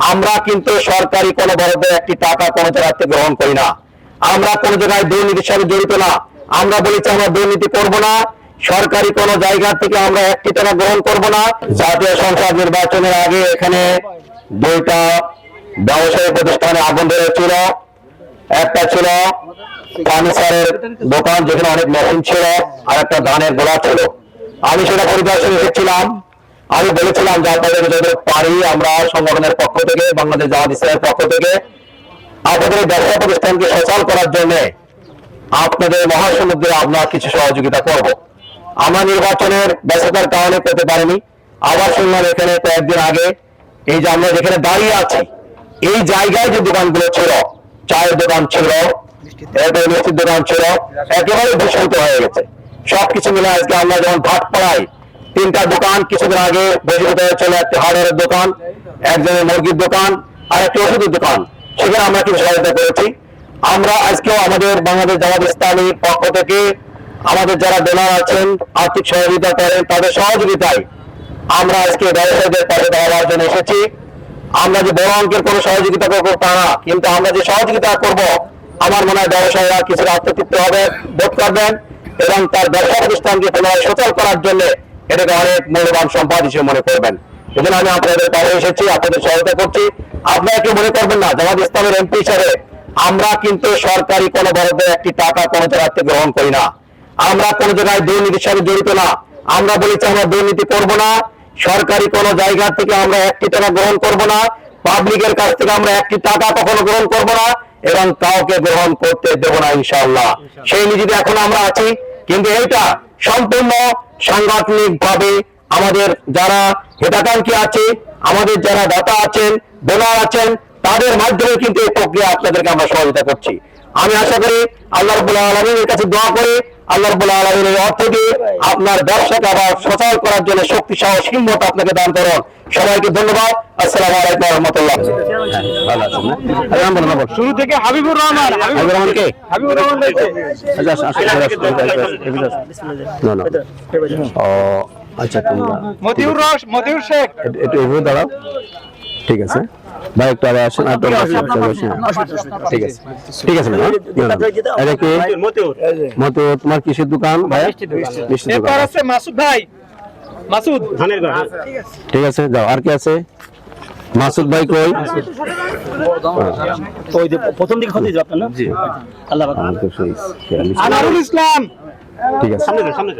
আমরা কিন্তু সরকারি কোনো বরাদ্দের একটি টাকা কোনো জায়গা থেকে গ্রহণ করি না। আমরা কোনো জায়গায় দুর্নীতির সাথে জড়িত না। আমরা বলেছি আমরা দুর্নীতি করব না। সরকারি কোনো জায়গা থেকে আমরা একটি টাকা গ্রহণ করব না। জাতীয় সংসদ নির্বাচনের আগে এখানে দুইটা ব্যবসায়ী প্রতিষ্ঠানে আগুন ধরেছিল। একটা ছিল ফার্নিচারের দোকান, যেখানে অনেক মেশিন ছিল, আর একটা ধানের গোলা ছিল। আমি সেটা পরিদর্শনে এসেছিলাম। আমি বলেছিলাম যে আপনাদের যদি পারি আমরা সংগঠনের পক্ষ থেকে, বাংলাদেশ জামাত ইসলামের পক্ষ থেকে আপনাদের ব্যবসা প্রতিষ্ঠানকে সচল করার জন্য আপনাদের মহাসমুদ্রে আমরা কিছু সহযোগিতা করব। আমরা নির্বাচনের ব্যস্ততার কারণে পেতে পারিনি। আবার শুনলাম এখানে কয়েকদিন আগে এই যে আমরা যেখানে দাঁড়িয়ে আছি এই জায়গায় যে দোকানগুলো ছিল, চায়ের দোকান ছিল, এরপরে মিষ্টির দোকান ছিল, একেবারে দূষিত হয়ে গেছে। সবকিছু মিলে আজকে আমরা যেমন ভাটপাড়ায় তিনটা দোকান কিছুদিন আগে দূষিত হয়েছিল, একটা হার্ডওয়ারের দোকান, একজনের মুরগির দোকান, আর একটা ওষুধের দোকান, সেখানে আমরা কিছু সহায়তা করেছি। আমরা আজকেও আমাদের বাংলাদেশ জামাত ইসলামীর পক্ষ থেকে আমাদের যারা ডোনার আছেন, আর্থিক সহযোগিতা করেন, তাদের সহযোগিতায় আমরা আজকে ব্যবসায়ীদের পাশে দাঁড়াবার জন্য এসেছি। আমরা যে বড় অঙ্কের কোনো সহযোগিতা করবো তা না, কিন্তু আমরা যে সহযোগিতা করব আমার মনে হয় ব্যবসায়ীরা কিছু আত্মতৃপ্তি হবে বোধ করবেন এবং তার ব্যবসা প্রতিষ্ঠানকে পুনরায় সচল করার জন্য এটাকে অনেক মূল্যবান সম্পদ হিসেবে মনে করবেন। এই জন্য আমি আপনাদের পাশে এসেছি, আপনাদের সহায়তা করছি। আপনারা কেউ মনে করবেন না, জামাত ইসলামের এমপি হিসাবে আমরা কিন্তু সরকারি কোনো বরাদ্দের একটি টাকা কোনো জায়গা থেকে গ্রহণ করি না। আমরা কোনো জায়গায় দুর্নীতির সাথে জড়িত না। আমরা বলেছি আমরা দুর্নীতি করব না। সরকারি কোনো জায়গা থেকে আমরা একটি টাকা গ্রহণ করব না। পাবলিকের কাছ থেকে আমরা একটি টাকা কখনো গ্রহণ করব না এবং কাউকে গ্রহণ করতে দেব না ইনশাআল্লাহ। সেই নীতিতে এখন আমরা আছি, কিন্তু এইটা সম্পূর্ণ সাংগঠনিক ভাবে আমাদের যারা হিতাকাঙ্ক্ষী আছে, আমাদের যারা দাতা আছেন, ডোনার আছেন, তাদের মাধ্যমে কিন্তু এই প্রক্রিয়া আপনাদেরকে আমরা সহযোগিতা করছি। আমি আশা করি আল্লাহ রাব্বুল আলামিনের কাছে দোয়া করে আল্লাহ রাব্বুল আলামিনের অর্থ দিয়ে আপনার ব্যবসাকে আবার সচল করার জন্য শক্তি সাহস হিম্মত আপনাকে দান করুন। সবাইকে ধন্যবাদ। আসসালামু আলাইকুম ওয়া রাহমাতুল্লাহ। শুরু থেকে হাবিবুর রহমান, হাবিবুর রহমান কে? হাবিবুর রহমান আচ্ছা, তোমরা মতিউর শেখ একটু এভাবে দাঁড়াও। ঠিক আছে ভাই, একটু আগে আসেন। ঠিক আছে, ঠিক আছে ম্যাডাম। এটা কি মতিউর? তোমার কিসের দোকান ভাই? মিষ্টির দোকান। আছে মাসুদ ভাই, মাসুদ ধানের ঘর। ঠিক আছে, যাও। আর কি আছে? মাসুদ ভাই কই? ওই যে প্রথম দিকে খতি যাবেন না? জি, আল্লাহ পাক। আনারুল ইসলাম। ঠিক আছে, সামনে সামনে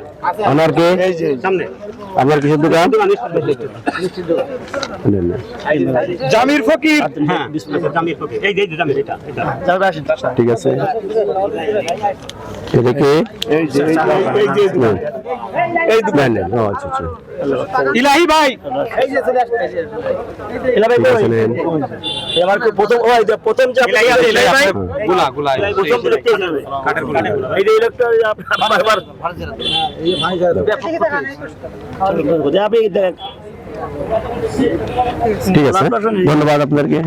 আনার কে? এই যে সামনে আপনার কিসের দোকান? জামির ফকির। হ্যাঁ, বিসমিল্লাহ। জামির ফকির। এই যে জামির, এটা এটা যাবে। আসেন। ঠিক আছে, এটা কি? এই যে এই দোকান। ও আচ্ছা আচ্ছা। ইলাহি ভাই। এই যে চলে আসেন। ইলাহি ভাই এবার প্রথম ওই যে প্রথম যে ইলাহি ভাই গুলা প্রথম দেখতে যাবে কাটের গুলা। এই যে ইলেকট্র আবার এই ভাই যাবে। আপনি ঠিক আছে, ধন্যবাদ আপনাকে।